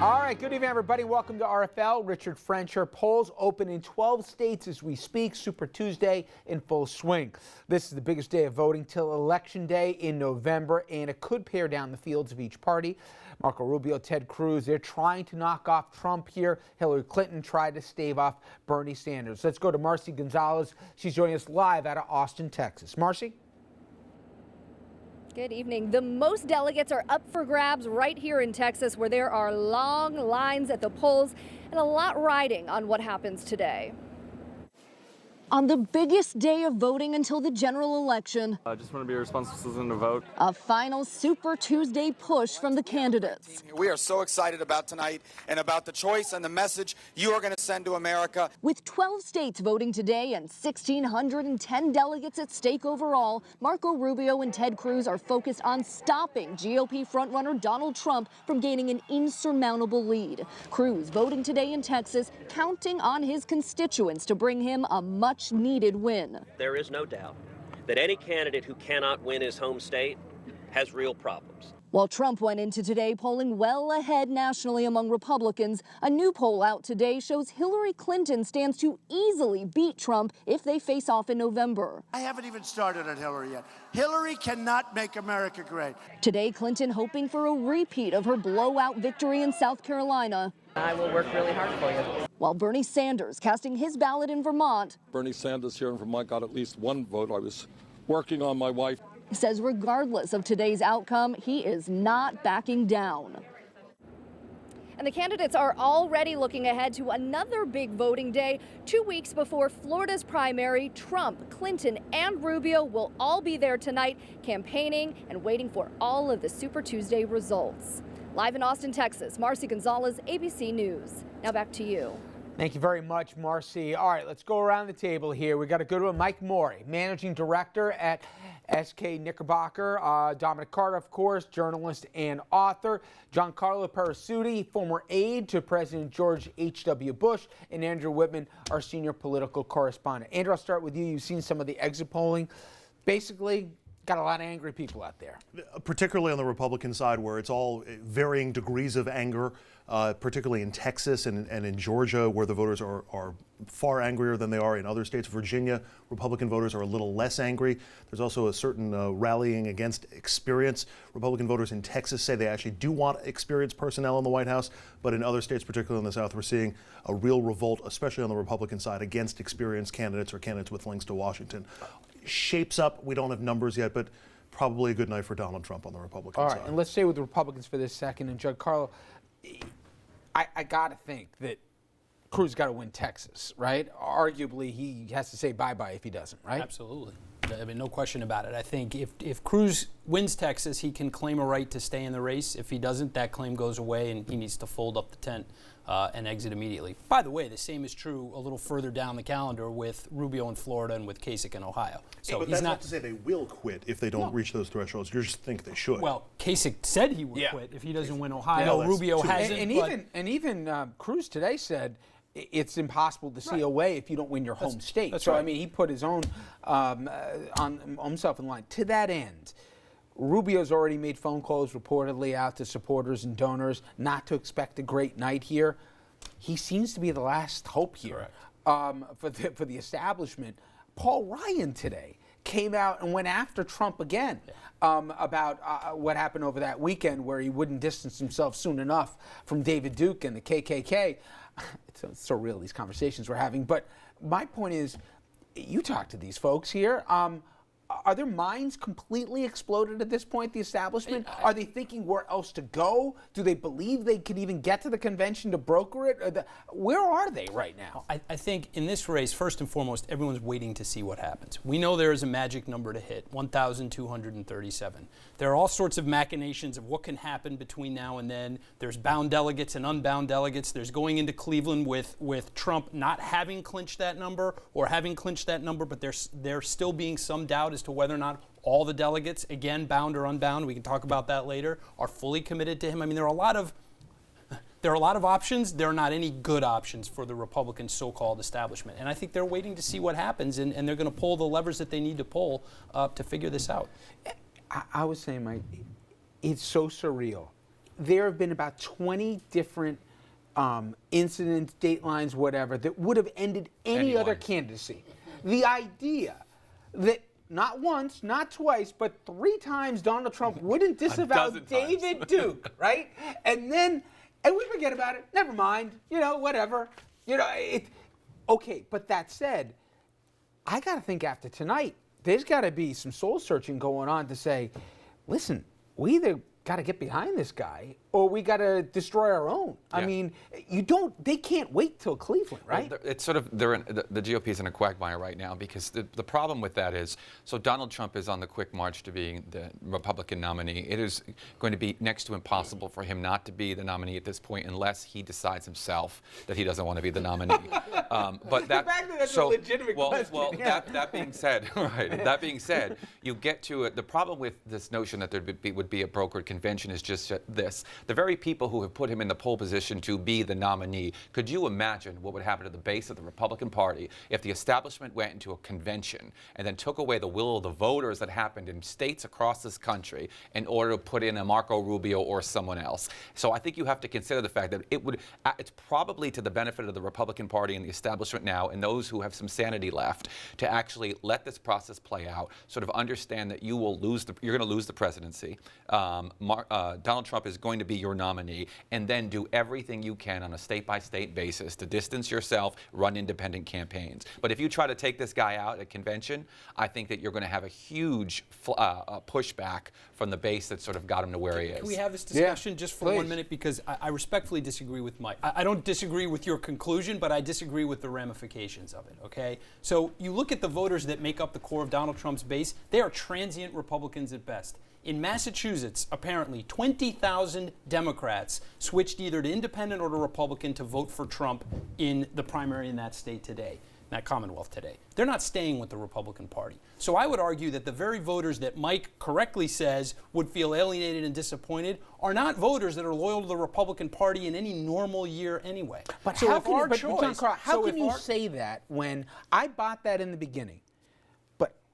All right, good evening, everybody. Welcome to RFL. Richard Frencher. Polls open in 12 states as we speak. Super Tuesday in full swing. This is the biggest day of voting till Election Day in November, and it could pare down the fields of each party. Marco Rubio, Ted Cruz, they're trying to knock off Trump here. Hillary Clinton tried to stave off Bernie Sanders. Let's go to Marcy Gonzalez. She's joining us live out of Austin, Texas. Marcy? Good evening. The most delegates are up for grabs right here in Texas, where there are long lines at the polls and a lot riding on what happens today. On the biggest day of voting until the general election, I just want to be a responsible citizen to vote. A final Super Tuesday push from the candidates. We are so excited about tonight and about the choice and the message you are going to send to America. With 12 states voting today and 1,610 delegates at stake overall, Marco Rubio and Ted Cruz are focused on stopping GOP frontrunner Donald Trump from gaining an insurmountable lead. Cruz voting today in Texas, counting on his constituents to bring him a much-needed win. There is no doubt that any candidate who cannot win his home state has real problems. While Trump went into today polling well ahead nationally among Republicans, a new poll out today shows Hillary Clinton stands to easily beat Trump if they face off in November. I haven't even started on Hillary yet. Hillary cannot make America great. Today, Clinton hoping for a repeat of her blowout victory in South Carolina. I will work really hard for you. While Bernie Sanders casting his ballot in Vermont. Bernie Sanders here in Vermont got at least one vote. I was working on my wife. Says regardless of today's outcome, he is not backing down. And the candidates are already looking ahead to another big voting day. 2 weeks before Florida's primary, Trump, Clinton, and Rubio will all be there tonight, campaigning and waiting for all of the Super Tuesday results. Live in Austin, Texas, Marcy Gonzalez, ABC News. Now back to you. Thank you very much, Marcy. All right, let's go around the table here. We got to go to Mike Morey, Managing Director at SK Knickerbocker. Dominic Carter, of course, journalist and author. Giancarlo Perisutti, former aide to President George H.W. Bush. And Andrew Whitman, our senior political correspondent. Andrew, I'll start with you. You've seen some of the exit polling. Basically, got a lot of angry people out there. Particularly on the Republican side, where it's all varying degrees of anger, particularly in Texas and in Georgia, where the voters are far angrier than they are in other states. Virginia, Republican voters are a little less angry. There's also a certain rallying against experience. Republican voters in Texas say they actually do want experienced personnel in the White House, but in other states, particularly in the South, we're seeing a real revolt, especially on the Republican side, against experienced candidates or candidates with links to Washington. Shapes up, we don't have numbers yet, but probably a good night for Donald Trump on the Republican side. All right, and let's stay with the Republicans for this second. And Giancarlo, I got to think that Cruz got to win Texas, right? Arguably, he has to say bye-bye if he doesn't, right? Absolutely. I mean, no question about it. I think if Cruz wins Texas, he can claim a right to stay in the race. If he doesn't, that claim goes away, and he needs to fold up the tent and exit immediately. By the way, the same is true a little further down the calendar with Rubio in Florida and with Kasich in Ohio. So but he's that's not not to say they will quit if they don't reach those thresholds. You just think they should. Well, Kasich said he would quit if he doesn't win Ohio. Yeah, Rubio hasn't. And even Cruz today said it's impossible to see a way if you don't win your home state. That's so right. I mean, he put his own on himself in line. To that end, Rubio's already made phone calls reportedly out to supporters and donors not to expect a great night here. He seems to be the last hope here for the establishment. Paul Ryan today came out and went after Trump again about what happened over that weekend, where he wouldn't distance himself soon enough from David Duke and the KKK. It's so real, these conversations we're having. But my point is, you talk to these folks here. Are their minds completely exploded at this point, the establishment? Are they thinking where else to go? Do they believe they could even get to the convention to broker it? Where are they right now? I think in this race, first and foremost, everyone's waiting to see what happens. We know there is a magic number to hit, 1,237. There are all sorts of machinations of what can happen between now and then. There's bound delegates and unbound delegates. There's going into Cleveland with Trump not having clinched that number or having clinched that number, but there's still being some doubt as to whether or not all the delegates, again, bound or unbound, we can talk about that later, are fully committed to him. I mean, there are a lot of options. There are not any good options for the Republican so-called establishment. And I think they're waiting to see what happens, and they're going to pull the levers that they need to pull to figure this out. I was saying, Mike, it's so surreal. there have been about 20 different incidents, datelines, whatever, that would have ended any other candidacy. The idea that not once, not twice, but 3 times Donald Trump wouldn't disavow David Duke, right? And we forget about it. Never mind. Whatever. Okay, but that said, I got to think after tonight, there's got to be some soul searching going on to say, listen, we either got to get behind this guy or we got to destroy our own. Yeah. I mean, they can't wait till Cleveland, right? Well, it's sort of, the GOP is in a quagmire right now because the problem with that is, so Donald Trump is on the quick march to being the Republican nominee. It is going to be next to impossible for him not to be the nominee at this point unless he decides himself that he doesn't want to be the nominee. But that's a legitimate question. Well, that being said, right, that being said, you get to it. The problem with this notion that there would be a brokered convention is just this. The very people who have put him in the pole position to be the nominee, could you imagine what would happen to the base of the Republican Party if the establishment went into a convention and then took away the will of the voters that happened in states across this country in order to put in a Marco Rubio or someone else? So I think you have to consider the fact that it's probably to the benefit of the Republican Party and the establishment now and those who have some sanity left to actually let this process play out, sort of understand that you're going to lose the presidency. Donald Trump is going to be your nominee, and then do everything you can on a state-by-state basis to distance yourself, run independent campaigns. But if you try to take this guy out at convention, I think that you're going to have a huge pushback from the base that sort of got him to where he is. Can we have this discussion just for 1 minute? Because I respectfully disagree with Mike. I don't disagree with your conclusion, but I disagree with the ramifications of it, okay? So you look at the voters that make up the core of Donald Trump's base, they are transient Republicans at best. In Massachusetts, apparently 20,000 Democrats switched either to independent or to Republican to vote for Trump in the primary in that state today, that Commonwealth today. They're not staying with the Republican Party. So I would argue that the very voters that Mike correctly says would feel alienated and disappointed are not voters that are loyal to the Republican Party in any normal year anyway. But so how if can, our but, choice, John Carl, how so can you say that when I bought that in the beginning?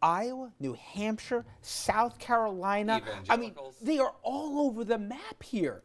Iowa, New Hampshire, South Carolina. I mean, they are all over the map here.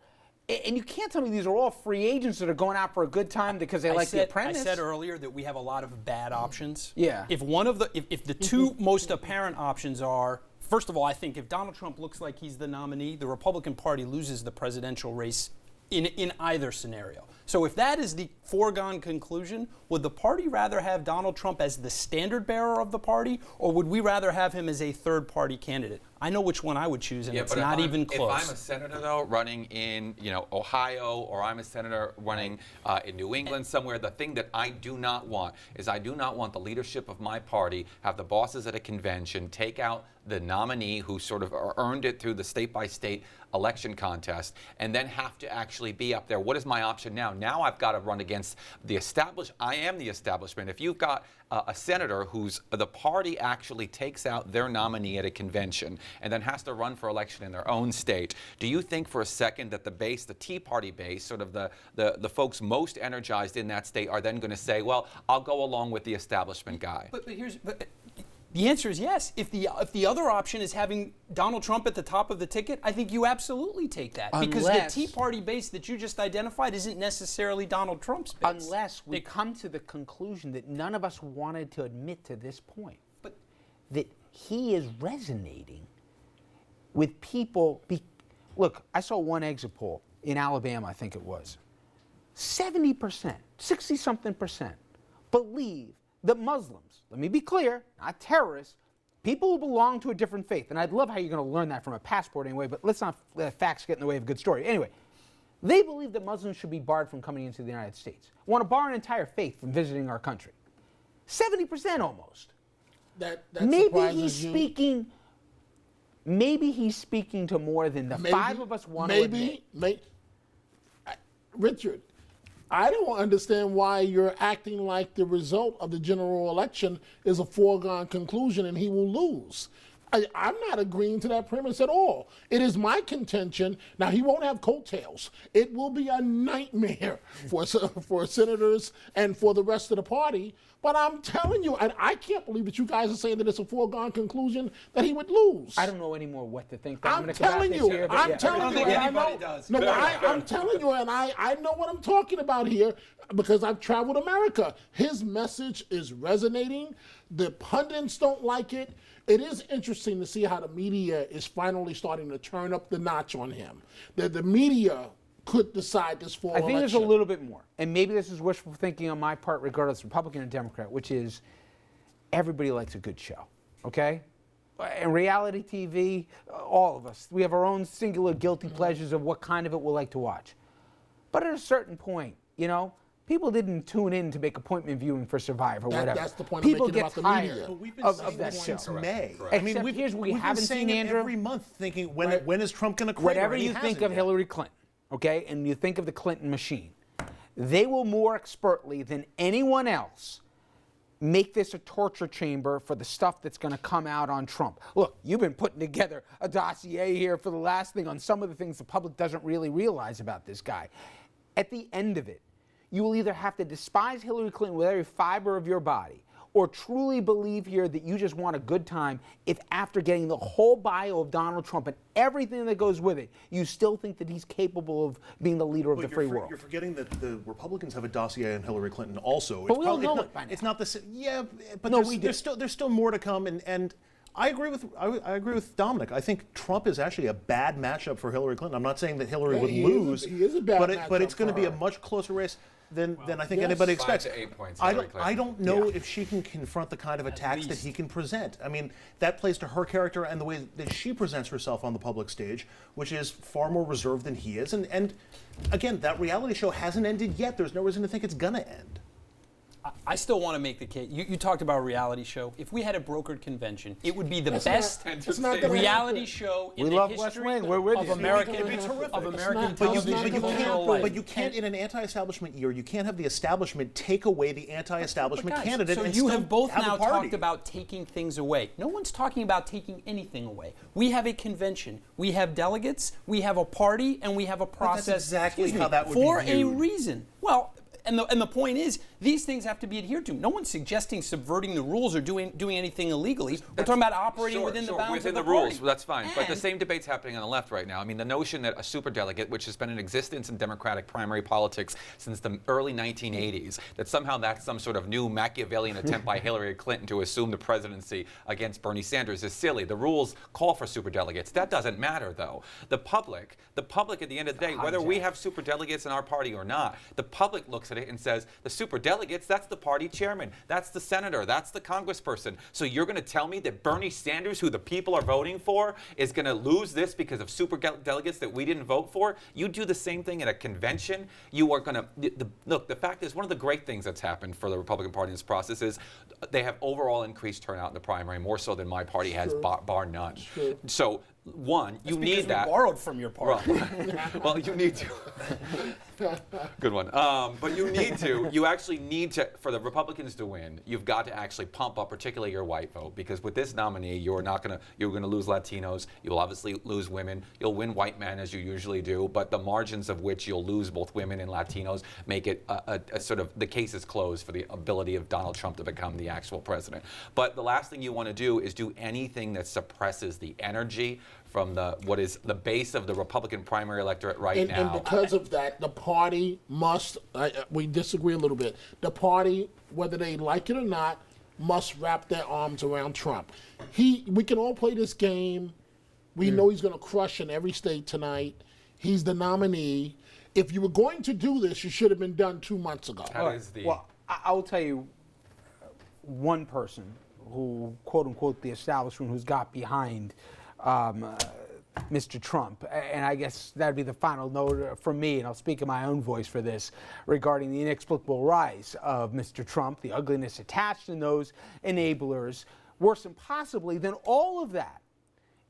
And you can't tell me these are all free agents that are going out for a good time because they like The Apprentice. I said earlier that we have a lot of bad options. Yeah. If the two most apparent options are, first of all, I think if Donald Trump looks like he's the nominee, the Republican Party loses the presidential race in either scenario. So if that is the foregone conclusion, would the party rather have Donald Trump as the standard bearer of the party, or would we rather have him as a third-party candidate? I know which one I would choose, and it's not even close. If I'm a senator, though, running in Ohio, or I'm a senator running in New England somewhere, the thing that I do not want is I do not want the leadership of my party have the bosses at a convention take out the nominee who sort of earned it through the state-by-state election contest and then have to actually be up there. What is my option now? Now I've got to run against the I am the establishment. If you've got a senator who's the party actually takes out their nominee at a convention and then has to run for election in their own state, do you think for a second that the base, the Tea Party base, sort of the folks most energized in that state are then going to say, well, I'll go along with the establishment guy? But the answer is yes. If the other option is having Donald Trump at the top of the ticket, I think you absolutely take that. Because the Tea Party base that you just identified isn't necessarily Donald Trump's base. Unless we come to the conclusion that none of us wanted to admit to this point, but that he is resonating with people. Look, I saw one exit poll in Alabama, I think it was. 70%, 60-something percent, believe that Muslims, let me be clear, not terrorists, people who belong to a different faith, and I'd love how you're going to learn that from a passport anyway, but let's not let facts get in the way of a good story. Anyway, they believe that Muslims should be barred from coming into the United States. Want to bar an entire faith from visiting our country. 70% almost. That maybe he's speaking to more than the five of us want to admit. Richard, I don't understand why you're acting like the result of the general election is a foregone conclusion and he will lose. I'm not agreeing to that premise at all. It is my contention. Now, he won't have coattails. It will be a nightmare for senators and for the rest of the party. But I'm telling you, and I can't believe that you guys are saying that it's a foregone conclusion that he would lose. I don't know anymore what to think. I'm telling you, I'm telling you, and I know. No, I'm telling you, and I know what I'm talking about here because I've traveled America. His message is resonating. The pundits don't like it. It is interesting to see how the media is finally starting to turn up the notch on him. That the media could decide this fall election. I think there's a little bit more. And maybe this is wishful thinking on my part, regardless of Republican or Democrat, which is everybody likes a good show, okay? And reality TV, all of us, we have our own singular guilty pleasures of what kind of it we like to watch. But at a certain point, you know, people didn't tune in to make appointment viewing for Survivor or whatever. That's the point people I'm making get about the tired media. But we've been of saying that this show. since May. I mean, we we've haven't been saying seen it Andrew every month, thinking when is Trump going to crater? Whatever and he you think hasn't of yet. Hillary Clinton, okay, and you think of the Clinton machine, they will more expertly than anyone else make this a torture chamber for the stuff that's going to come out on Trump. Look, you've been putting together a dossier here for the last thing on some of the things the public doesn't really realize about this guy. At the end of it, you will either have to despise Hillary Clinton with every fiber of your body or truly believe here that you just want a good time if after getting the whole bio of Donald Trump and everything that goes with it, you still think that he's capable of being the leader of the free world. You're forgetting that the Republicans have a dossier on Hillary Clinton also. But we all know it by now. It's not the same. Yeah, but No, there's still more to come, and I agree with Dominic. I think Trump is actually a bad matchup for Hillary Clinton. I'm not saying that Hillary would lose, he is a bad matchup but it's going to for be a her. much closer race than I think anybody expects. 5 to 8 points, I Hillary don't Clinton. know if she can confront the kind of attacks that he can present. I mean, that plays to her character and the way that she presents herself on the public stage, which is far more reserved than he is. And again, that reality show hasn't ended yet. There's no reason to think it's going to end. I still want to make the case. You talked about a reality show. If we had a brokered convention, it would be the best reality show in the love West history Wing. We're with of you. American It'd be terrific. television cultural life. But you can't, in an anti-establishment year, you can't have the establishment take away the anti-establishment Guys, candidate. so and you still have both have now a party. talked about taking things away. No one's talking about taking anything away. We have a convention. We have delegates. We have a party, and we have a process. That's exactly how that would for be viewed. a reason. Well. And the point is, these things have to be adhered to. No one's suggesting subverting the rules or doing anything illegally. We're talking about operating within the bounds of the rules. party. That's fine. But the same debate's happening on the left right now. I mean, the notion that a superdelegate, which has been in existence in Democratic primary politics since the early 1980s, that somehow that's some sort of new Machiavellian attempt by Hillary Clinton to assume the presidency against Bernie Sanders is silly. The rules call for superdelegates. That doesn't matter, though. The public at the end of the day, whether we have superdelegates in our party or not, the public looks at it and says, the superdelegates, that's the party chairman, that's the senator, that's the congressperson. So you're going to tell me that Bernie Sanders, who the people are voting for, is going to lose this because of superdelegates that we didn't vote for? You do the same thing at a convention. You are going to look. The fact is, one of the great things that's happened for the Republican Party in this process is they have overall increased turnout in the primary, more so than my party has, bar none. So. One, you need that. We borrowed from your party. Well, you need to. Good one. But you actually need to, for the Republicans to win, you've got to actually pump up, particularly your white vote, because with this nominee, you're going to lose Latinos, you'll obviously lose women, you'll win white men as you usually do, but the margins of which you'll lose both women and Latinos make it a sort of, the case is closed for the ability of Donald Trump to become the actual president. But the last thing you want to do is do anything that suppresses the energy from what is the base of the Republican primary electorate right now. And because of that, the party must, we disagree a little bit, the party, whether they like it or not, must wrap their arms around Trump. We can all play this game. We know he's going to crush in every state tonight. He's the nominee. If you were going to do this, you should have been done 2 months ago. Well, I will tell you one person who, quote unquote, the establishment who's got behind Mr. Trump. And I guess that'd be the final note from me, and I'll speak in my own voice for this, regarding the inexplicable rise of Mr. Trump, the ugliness attached in those enablers. Worse impossibly than all of that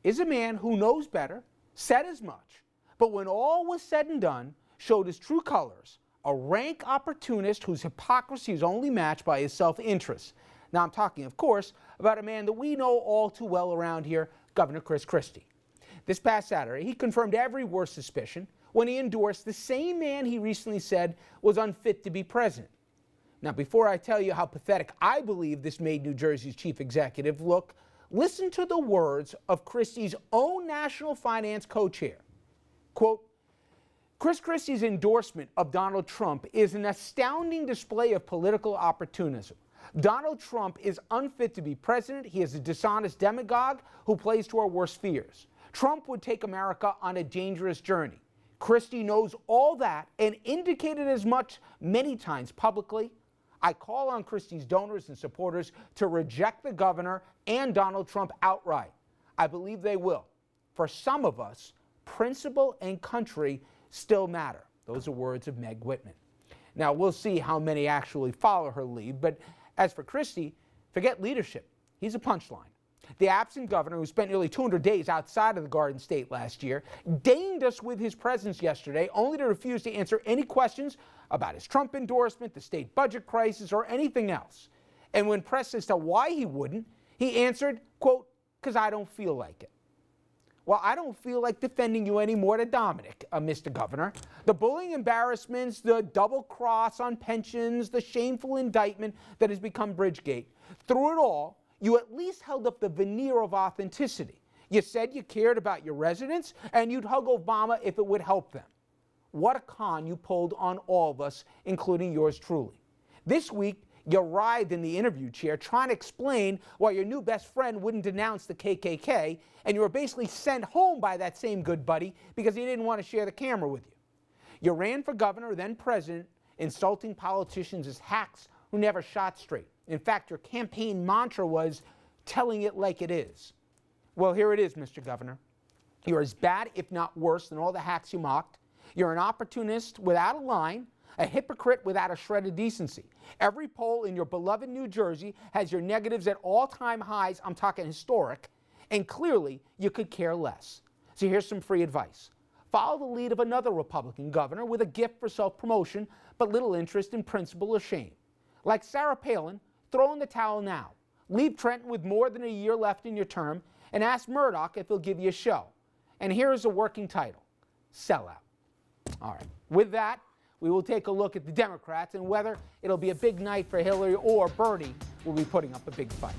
is a man who knows better, said as much, but when all was said and done, showed his true colors, a rank opportunist whose hypocrisy is only matched by his self-interest. Now I'm talking, of course, about a man that we know all too well around here, Governor Chris Christie. This past Saturday, he confirmed every worst suspicion when he endorsed the same man he recently said was unfit to be president. Now, before I tell you how pathetic I believe this made New Jersey's chief executive look, listen to the words of Christie's own national finance co-chair. Quote, Chris Christie's endorsement of Donald Trump is an astounding display of political opportunism. Donald Trump is unfit to be president. He is a dishonest demagogue who plays to our worst fears. Trump would take America on a dangerous journey. Christie knows all that and indicated as much many times publicly. I call on Christie's donors and supporters to reject the governor and Donald Trump outright. I believe they will. For some of us, principle and country still matter. Those are words of Meg Whitman. Now, we'll see how many actually follow her lead, but as for Christie, forget leadership. He's a punchline. The absent governor, who spent nearly 200 days outside of the Garden State last year, deigned us with his presence yesterday, only to refuse to answer any questions about his Trump endorsement, the state budget crisis, or anything else. And when pressed as to why he wouldn't, he answered, quote, because I don't feel like it. Well, I don't feel like defending you anymore to Dominic, Mr. Governor. The bullying embarrassments, the double cross on pensions, the shameful indictment that has become Bridgegate. Through it all, you at least held up the veneer of authenticity. You said you cared about your residents and you'd hug Obama if it would help them. What a con you pulled on all of us, including yours truly. This week, you writhed in the interview chair trying to explain why your new best friend wouldn't denounce the KKK, and you were basically sent home by that same good buddy because he didn't want to share the camera with you. You ran for governor, then president, insulting politicians as hacks who never shot straight. In fact, your campaign mantra was telling it like it is. Well, here it is, Mr. Governor. You're as bad, if not worse, than all the hacks you mocked. You're an opportunist without a line, a hypocrite without a shred of decency. Every poll in your beloved New Jersey has your negatives at all-time highs, I'm talking historic, and clearly you could care less. So here's some free advice. Follow the lead of another Republican governor with a gift for self-promotion, but little interest in principle or shame. Like Sarah Palin, throw in the towel now. Leave Trenton with more than a year left in your term, and ask Murdoch if he'll give you a show. And here is a working title, Sellout. All right, with that, we will take a look at the Democrats and whether it'll be a big night for Hillary or Bernie will be putting up a big fight.